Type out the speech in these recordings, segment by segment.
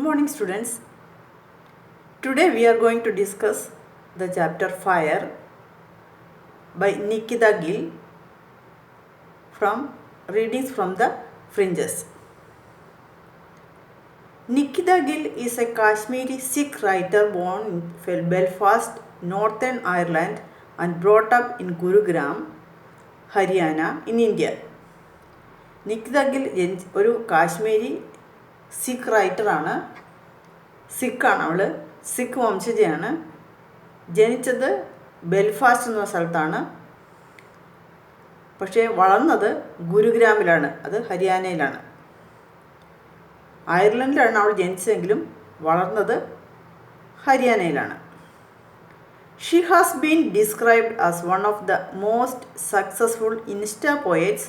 morning, students. Today we are going to discuss the chapter Fire by Nikita Gill from Readings from the Fringes. Nikita Gill is a Kashmiri Sikh writer born in Belfast, Northern Ireland and brought up in Gurugram, Haryana in India. നിക്കിത Gill ഒരു കാശ്മീരി സിഖ് റൈറ്ററാണ്. സിഖാണ് അവൾ. സിഖ് വംശജയാണ്. ജനിച്ചത് Belfast എന്ന സ്ഥലത്താണ്. പക്ഷേ വളർന്നത് ഗുരുഗ്രാമിലാണ്, അത് ഹരിയാനയിലാണ്. അയർലൻഡിലാണ് അവൾ ജനിച്ചതെങ്കിലും വളർന്നത് ഹരിയാനയിലാണ്. She has been described as one of the most successful Insta poets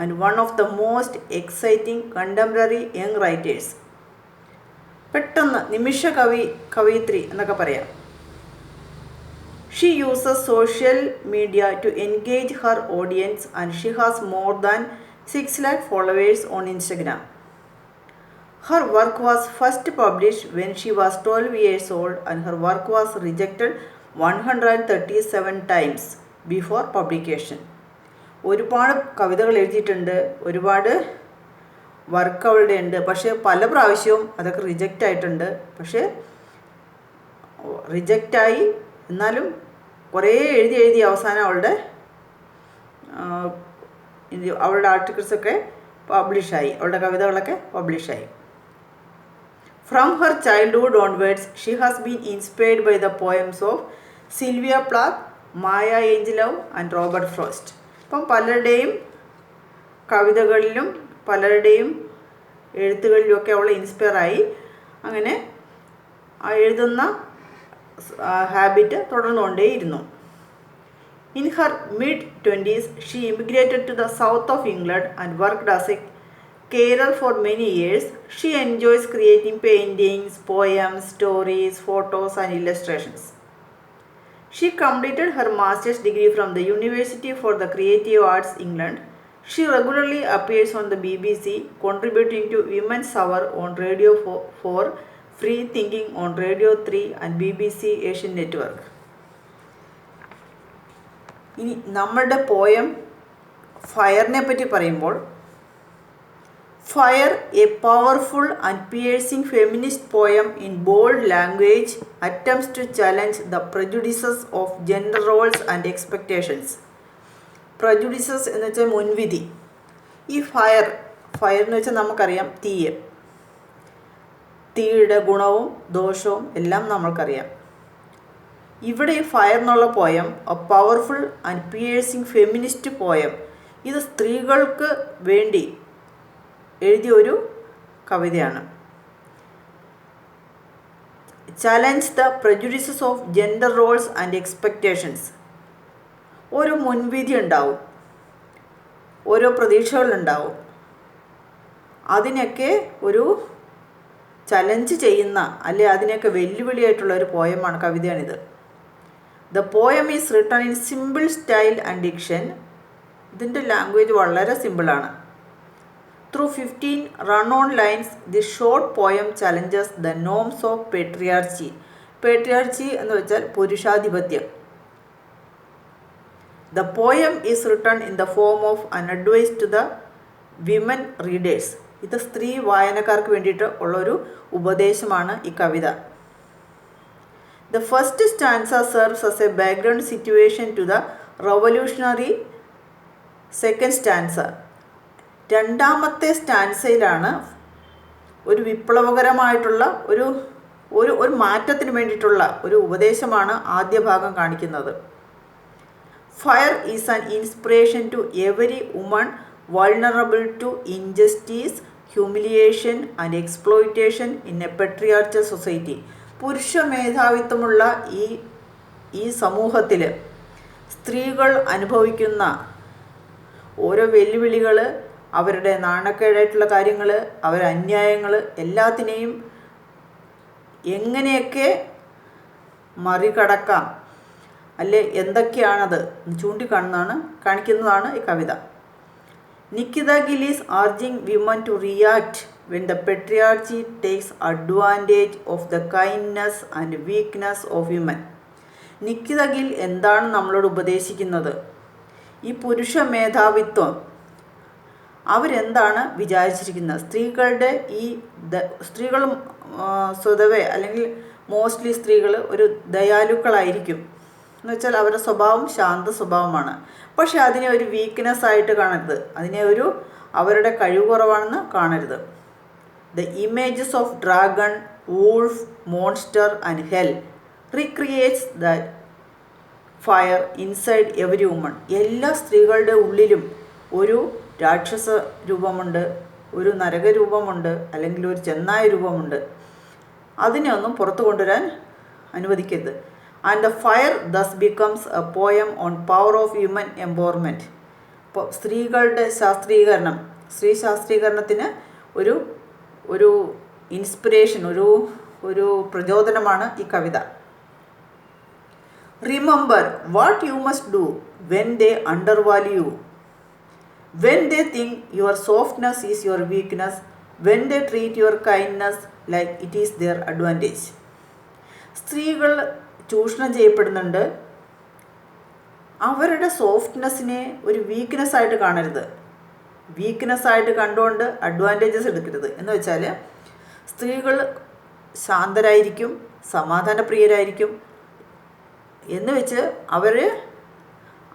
and one of the most exciting contemporary young writers. പെട്ടെന്ന് നിമിഷ കവയിത്രി എന്നൊക്കെ പറയാം. She uses social media to engage her audience and she has more than 6 lakh followers on Instagram. Her work was first published when she was 12 years old and her work was rejected 137 times before publication. ഒരുപാട് കവിതകൾ എഴുതിയിട്ടുണ്ട്, ഒരുപാട് work അവളുടെ ഉണ്ട്. പക്ഷേ പല പ്രാവശ്യവും അതൊക്കെ റിജക്റ്റ് ആയിട്ടുണ്ട്. പക്ഷേ റിജക്റ്റായി എന്നാലും കുറേ എഴുതി അവസാനം അവളുടെ ആർട്ടിക്കിൾസൊക്കെ പബ്ലിഷായി, അവളുടെ കവിതകളൊക്കെ പബ്ലിഷായി. From her childhood onwards, she has been inspired by the poems of Sylvia Plath, Maya Angelou and Robert Frost. അപ്പം പലരുടെയും കവിതകളിലും പലരുടെയും എഴുത്തുകളിലുമൊക്കെ അവൾ ഇൻസ്പയറായി. അങ്ങനെ എഴുതുന്ന habit തുടർന്നുകൊണ്ടേയിരുന്നു. In her mid-20s, she immigrated to the south of England and worked as a carer for many years. She enjoys creating paintings, poems, stories, photos and illustrations. She completed her master's degree from the University for the Creative Arts, England. She regularly appears on the BBC, contributing to Women's Hour on Radio 4, Free Thinking on Radio 3 and BBC Asian Network. ഇനി നമ്മളുടെ poem ഫയറിനെ പറ്റി പറയുമ്പോൾ, Fire, a powerful and piercing feminist poem in bold language, attempts to challenge the prejudices of gender roles and expectations. Prejudices എന്ന് വെച്ചാൽ മുൻവിധി. ഈ fire എന്ന് വെച്ചാൽ നമുക്കറിയാം തീയ്. തീയുടെ ഗുണവും ദോഷവും എല്ലാം നമ്മൾക്കറിയാം. ഇവിടെ ഈ ഫയർ എന്നുള്ള poem a powerful and piercing feminist poem. ഇത് സ്ത്രീകൾക്ക് വേണ്ടി എഴുതിയ ഒരു കവിതയാണ്. Challenge the prejudices of gender roles and expectations. ഓരോ മുൻവിധി ഉണ്ടാവും, ഓരോ പ്രതീക്ഷകളുണ്ടാവും. അതിനൊക്കെ ഒരു ചലഞ്ച് ചെയ്യുന്ന അതിനൊക്കെ വെല്ലുവിളിയായിട്ടുള്ള ഒരു പോയമാണ്, കവിതയാണിത്. The poem is written in simple style and diction. ഇതിൻ്റെ ലാംഗ്വേജ് വളരെ സിമ്പിളാണ്. Through 15 run-on lines, this short poem challenges the norms of patriarchy. Patriarchy എന്ന് വെച്ചാൽ പുരുഷാധിപത്യം. The poem is written in the form of an advice to the women readers. ഇത് സ്ത്രീ വായനക്കാർക്ക് വേണ്ടിയിട്ട് ഉള്ളൊരു ഉപദേശമാണ് ഈ കവിത. The first stanza serves as a background situation to the revolutionary second stanza. രണ്ടാമത്തെ സ്റ്റാൻസയിലാണ് ഒരു വിപ്ലവകരമായിട്ടുള്ള ഒരു മാറ്റത്തിന് വേണ്ടിയിട്ടുള്ള ഒരു ഉപദേശമാണ് ആദ്യ ഭാഗം കാണിക്കുന്നത്. Fire is an inspiration to every woman vulnerable to injustice, humiliation and exploitation in a patriarchal society. പുരുഷ മേധാവിത്വമുള്ള ഈ സമൂഹത്തിൽ സ്ത്രീകൾ അനുഭവിക്കുന്ന ഓരോ വെല്ലുവിളികൾ, അവരുടെ നാണക്കേടായിട്ടുള്ള കാര്യങ്ങൾ, അവരുടെ അന്യായങ്ങൾ എല്ലാത്തിനെയും എങ്ങനെയൊക്കെ മറികടക്കാം, എന്തൊക്കെയാണത് കാണിക്കുന്നതാണ് ഈ കവിത. Nikita Gill is urging women to react when the patriarchy takes advantage of the kindness and weakness of women. നിക്കിത Gill എന്താണ് നമ്മളോട് ഉപദേശിക്കുന്നത്? ഈ പുരുഷ മേധാവിത്വം അവരെന്താണ് വിചാരിച്ചിരിക്കുന്നത്? സ്ത്രീകളുടെ സ്ത്രീകളും സ്വതവേ അല്ലെങ്കിൽ മോസ്റ്റ്ലി സ്ത്രീകൾ ഒരു ദയാലുക്കളായിരിക്കും എന്ന് വെച്ചാൽ അവരുടെ സ്വഭാവം ശാന്ത സ്വഭാവമാണ്. പക്ഷെ അതിനെ ഒരു വീക്ക്നെസ് ആയിട്ട് കാണരുത്, അതിനെ അവരുടെ കഴിവ് കുറവാണെന്ന് കാണരുത്. The images of dragon, wolf, monster and hell recreates the fire inside every woman. എല്ലാ സ്ത്രീകളുടെ ഉള്ളിലും ഒരു രാക്ഷസ രൂപമുണ്ട്, ഒരു നരകരൂപമുണ്ട്, അല്ലെങ്കിൽ ഒരു ചെന്നായ രൂപമുണ്ട്. അതിനെ ഒന്നും പുറത്തു കൊണ്ടുവരാൻ അനുവദിക്കരുത്. And the fire thus becomes a poem on power of human empowerment. ഇപ്പോൾ സ്ത്രീകളുടെ ശാസ്ത്രീകരണം, സ്ത്രീ ശാസ്ത്രീകരണത്തിന് ഒരു ഇൻസ്പിറേഷൻ, ഒരു പ്രചോദനമാണ് ഈ കവിത. Remember what you must do when they undervalue you, when they think your softness is your weakness, when they treat your kindness like it is their advantage. സ്ത്രീകൾ ചൂഷണം ചെയ്യപ്പെടുന്നുണ്ട്. അവരുടെ സോഫ്റ്റ്നെസ്സിനെ ഒരു വീക്ക്നെസ് ആയിട്ട് കാണരുത്, വീക്ക്നെസ് ആയിട്ട് കണ്ടുകൊണ്ട് അഡ്വാൻറ്റേജസ് എടുക്കരുത്. എന്ന് വെച്ചാൽ സ്ത്രീകൾ ശാന്തരായിരിക്കും, സമാധാനപ്രിയരായിരിക്കും എന്ന് വെച്ച്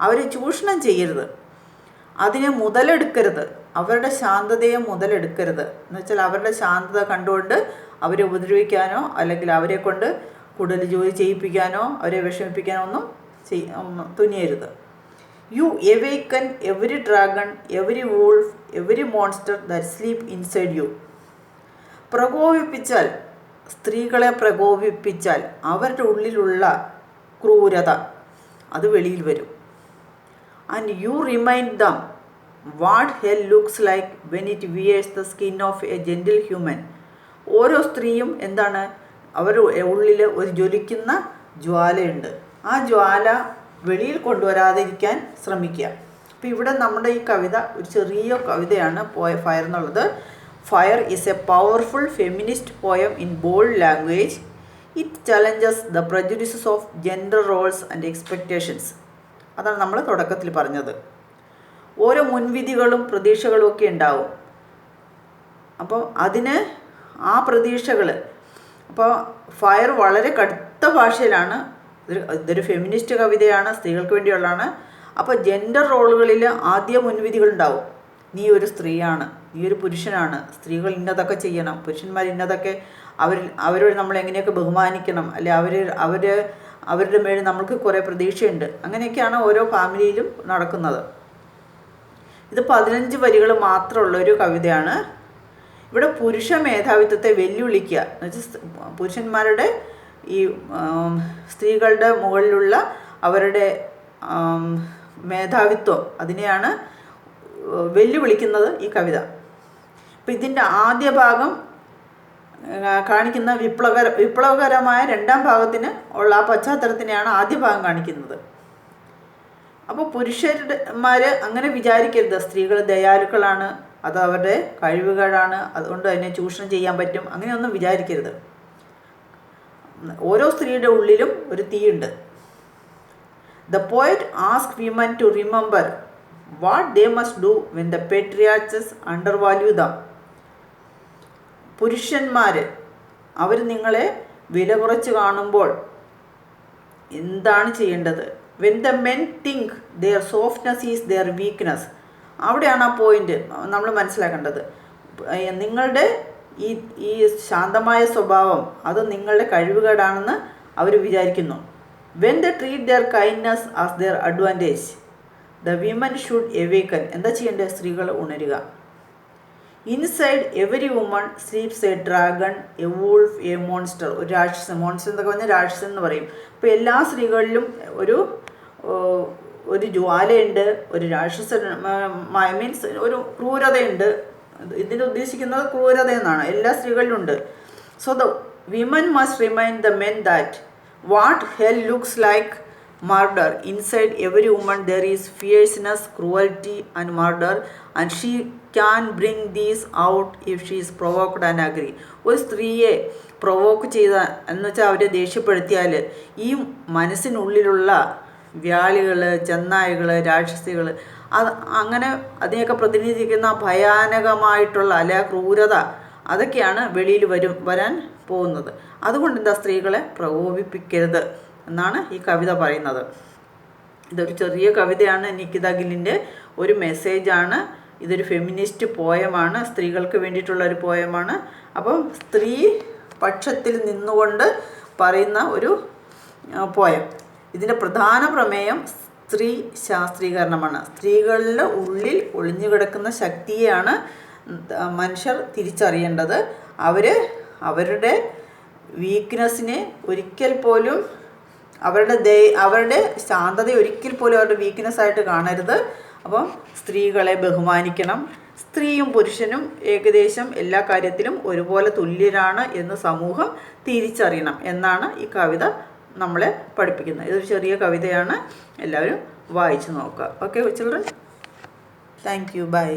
അവരെ ചൂഷണം ചെയ്യരുത്, അതിനെ മുതലെടുക്കരുത്, അവരുടെ ശാന്തതയെ മുതലെടുക്കരുത്. എന്ന് വെച്ചാൽ അവരുടെ ശാന്തത കണ്ടുകൊണ്ട് അവരെ ഉപദ്രവിക്കാനോ അല്ലെങ്കിൽ അവരെ കൊണ്ട് കൂടുതൽ ജോലി ചെയ്യിപ്പിക്കാനോ അവരെ വിഷമിപ്പിക്കാനോ ഒന്നും തുനിയരുത്. You awaken every dragon, every wolf, every monster that sleep inside you. പ്രകോപിപ്പിച്ചാൽ, സ്ത്രീകളെ പ്രകോപിപ്പിച്ചാൽ അവരുടെ ഉള്ളിലുള്ള ക്രൂരത അത് വെളിയിൽ വരും. And you remind them what hell looks like when it wears the skin of a gentle human. ഓരോ സ്ത്രീയും എന്താണ്, അവരുടെ ഉള്ളിൽ ഒരു ജ്വലിക്കുന്ന ജ്വാലയുണ്ട്. ആ ജ്വാല വെളിയിൽ കൊണ്ടുവരാതിരിക്കാൻ ശ്രമിക്കുക. അപ്പോൾ ഇവിടെ നമ്മുടെ ഈ കവിത ഒരു ചെറിയ കവിതയാണ് ഫയർ എന്നുള്ളത്. Fire is a powerful feminist poem in bold language. It challenges the prejudices of gender roles and expectations. അതാണ് നമ്മൾ തുടക്കത്തിൽ പറഞ്ഞത്. ഓരോ മുൻവിധികളും പ്രതീക്ഷകളും ഒക്കെ ഉണ്ടാവും. അപ്പോൾ ആ പ്രതീക്ഷകൾ, അപ്പോൾ ഫയർ വളരെ കടുത്ത ഭാഷയിലാണ്. ഇതൊരു ഫെമിനിസ്റ്റ് കവിതയാണ്, സ്ത്രീകൾക്ക് വേണ്ടിയുള്ളതാണ്. അപ്പോൾ ജെൻഡർ റോളുകളിൽ ആദ്യ മുൻവിധികളുണ്ടാവും. നീ ഒരു സ്ത്രീയാണ്, നീ ഒരു പുരുഷനാണ്, സ്ത്രീകൾ ഇന്നതൊക്കെ ചെയ്യണം, പുരുഷന്മാർ ഇന്നതൊക്കെ അവരോട് നമ്മൾ എങ്ങനെയൊക്കെ ബഹുമാനിക്കണം, അല്ലെ അവരുടെ മേളിൽ നമ്മൾക്ക് കുറേ പ്രതീക്ഷയുണ്ട്. അങ്ങനെയൊക്കെയാണ് ഓരോ ഫാമിലിയിലും നടക്കുന്നത്. ഇത് 15 വരികൾ മാത്രമുള്ളൊരു കവിതയാണ്. ഇവിടെ പുരുഷ മേധാവിത്വത്തെ വെല്ലുവിളിക്കുക എന്ന് വെച്ചാൽ പുരുഷന്മാരുടെ ഈ സ്ത്രീകളുടെ മുകളിലുള്ള അവരുടെ മേധാവിത്വം അതിനെയാണ് വെല്ലുവിളിക്കുന്നത് ഈ കവിത. ഇപ്പം ഇതിൻ്റെ ആദ്യ ഭാഗം കാണിക്കുന്ന വിപ്ലവകരമായ രണ്ടാം ഭാഗത്തിന് ഉള്ള ആ പശ്ചാത്തലത്തിനെയാണ് ആദ്യ ഭാഗം കാണിക്കുന്നത്. അപ്പോൾ പുരുഷന്മാർ അങ്ങനെ വിചാരിക്കരുത്, സ്ത്രീകൾ ദയാലുക്കളാണ്, അത് അവരുടെ കഴിവുകളാണ്, അതുകൊണ്ട് അതിനെ ചൂഷണം ചെയ്യാൻ പറ്റും, അങ്ങനെയൊന്നും വിചാരിക്കരുത്. ഓരോ സ്ത്രീയുടെ ഉള്ളിലും ഒരു തീയുണ്ട്. The poet ask women to remember what they must do when the patriarchs undervalue them. പുരുഷന്മാർ അവർ നിങ്ങളെ വില കുറച്ച് കാണുമ്പോൾ എന്താണ് ചെയ്യേണ്ടത്? When the men think their softness is their weakness. അവിടെയാണ് ആ പോയിന്റ് നമ്മൾ മനസ്സിലാക്കേണ്ടത്. നിങ്ങളുടെ ഈ ശാന്തമായ സ്വഭാവം അത് നിങ്ങളുടെ കഴിവുകേടാണെന്ന് അവർ വിചാരിക്കുന്നു. When they treat their kindness as their advantage the women should awaken. എന്താ ചെയ്യേണ്ടത്? സ്ത്രീകൾ ഉണരുക. Inside every woman sleeps a dragon, a wolf, a monster. ഒരു രാക്ഷസൻ, മോൺസ്റ്റർ എന്നൊക്കെ പറഞ്ഞാൽ രാക്ഷസൻ എന്ന് പറയും. അപ്പോൾ എല്ലാ സ്ത്രീകളിലും ഒരു ജ്വാലയുണ്ട്, ഒരു രാക്ഷസൻ മീൻസ് ഒരു ക്രൂരതയുണ്ട്. ഇതിന് ഉദ്ദേശിക്കുന്നത് ക്രൂരത എന്നാണ്. എല്ലാ സ്ത്രീകളിലും ഉണ്ട്. So the women must remind the men that what hell looks like murder. Inside every woman there is fierceness, cruelty and murder, and she can bring these out if she is provoked and agree. ഒരു സ്ത്രീയെ provoke ചെയ്ത എന്ന് വെച്ചാൽ അവരെ ദേഷ്യപ്പെടുത്തിയാൽ ഈ മനസ്സിനുള്ളിലുള്ള വ്യാളികൾ, ചെന്നായ്കൾ, രാക്ഷസികൾ, അങ്ങനെ അതിനെയൊക്കെ പ്രതിനിധീകരിക്കുന്ന ഭയാനകമായിട്ടുള്ള അല്ലെ ക്രൂരത, അതൊക്കെയാണ് വെളിയിൽ വരാൻ പോകുന്നത്. അതുകൊണ്ട് എന്താ, സ്ത്രീകളെ പ്രകോപിപ്പിക്കരുത് എന്നാണ് ഈ കവിത പറയുന്നത്. ഇതൊരു ചെറിയ കവിതയാണ്, നിക്കിത ഗില്ലിൻ്റെ ഒരു മെസ്സേജാണ്. ഇതൊരു ഫെമിനിസ്റ്റ് പോയമാണ്, സ്ത്രീകൾക്ക് വേണ്ടിയിട്ടുള്ള ഒരു പോയമാണ്. അപ്പം സ്ത്രീ പക്ഷത്തിൽ നിന്നുകൊണ്ട് പറയുന്ന ഒരു പോയം. ഇതിൻ്റെ പ്രധാന പ്രമേയം സ്ത്രീ ശാസ്ത്രീകരണമാണ്. സ്ത്രീകളുടെ ഉള്ളിൽ ഒളിഞ്ഞു കിടക്കുന്ന ശക്തിയെയാണ് മനുഷ്യർ തിരിച്ചറിയേണ്ടത്. അവരുടെ വീക്ക്നെസ്സിനെ ഒരിക്കൽ പോലും, അവരുടെ ശാന്തതയെ ഒരിക്കൽ പോലും അവരുടെ വീക്ക്നെസ്സായിട്ട് കാണരുത്. അപ്പം സ്ത്രീകളെ ബഹുമാനിക്കണം. സ്ത്രീയും പുരുഷനും ഏകദേശം എല്ലാ കാര്യത്തിലും ഒരുപോലെ തുല്യരാണ് എന്ന് സമൂഹം തിരിച്ചറിയണം എന്നാണ് ഈ കവിത നമ്മളെ പഠിപ്പിക്കുന്നത്. ഇതൊരു ചെറിയ കവിതയാണ്, എല്ലാവരും വായിച്ചു നോക്കുക. Okay children, thank you, by.